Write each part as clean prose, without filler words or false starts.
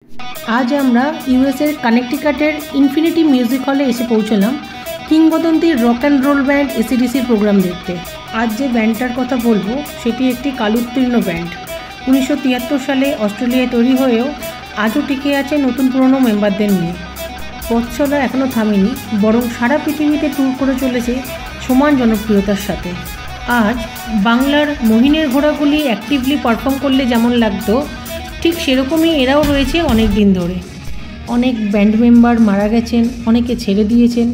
आज আমরা ইউএসের কানেকটিকাটের ইনফিনিটি মিউজিক হলে এসে পৌঁছলাম কিংবদন্তির রক অ্যান্ড রোল ব্যান্ড এসিডিসির প্রোগ্রাম দেখতে। আজ যে ব্যান্ডটার কথা বলবো সেটি একটি কালোত্তীর্ণ ব্যান্ড। 1973 সালে অস্ট্রেলিয়ায় তৈরি হয়েও আজও টিকে আছে নতুন পুরনো মেম্বারদের নিয়ে। পথ চলা এখনও থামেনি, বরং সারা পৃথিবীতে ট্যুর করে চলেছে সমান জনপ্রিয়তার সাথে। আজ বাংলার মহিনের ঘোড়াগুলি অ্যাক্টিভলি পারফর্ম করলে যেমন লাগতো, ঠিক সেরকমই এরাও রয়েছে অনেক দিন ধরে। অনেক ব্যান্ড মেম্বার মারা গেছেন, অনেকে ছেড়ে দিয়েছেন,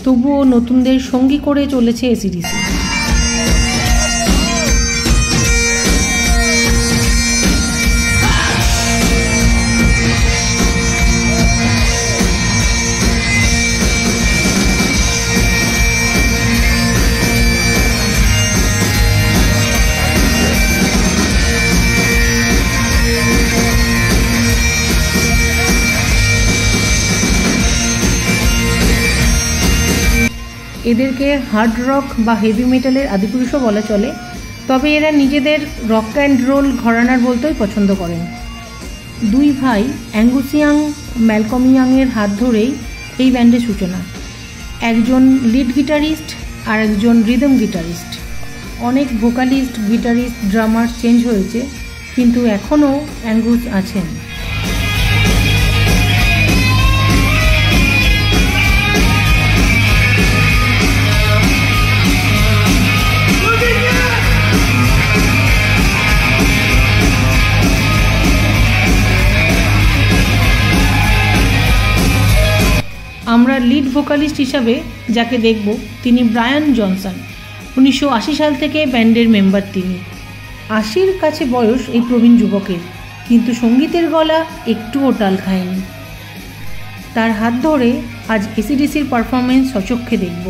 তবুও নতুনদের সঙ্গী করে চলেছে এসিডিসি। এদেরকে হার্ড রক বা হেভি মেটালের আদিপুরুষও বলা চলে, তবে এরা নিজেদের রক অ্যান্ড রোল ঘরানার বলতেই পছন্দ করেন। দুই ভাই অ্যাঙ্গুস ইয়াং, ম্যালকম ইয়াংয়ের হাত ধরেই এই ব্যান্ডের সূচনা। একজন লিড গিটারিস্ট আর একজন রিদম গিটারিস্ট। অনেক ভোকালিস্ট, গিটারিস্ট, ড্রামার চেঞ্জ হয়েছে, কিন্তু এখনও অ্যাঙ্গুস আছেন। আমরা লিড ভোকালিস্ট হিসাবে যাকে দেখব তিনি ব্রায়ান জনসন। 1980 সাল থেকে ব্যান্ডের মেম্বার তিনি। 80-র কাছে বয়স এই প্রবীণ যুবকের, কিন্তু সঙ্গীতের গলা একটুও টাল খায়নি। তার হাত ধরে আজ এসিডিসির পারফরমেন্স সচক্ষে দেখব।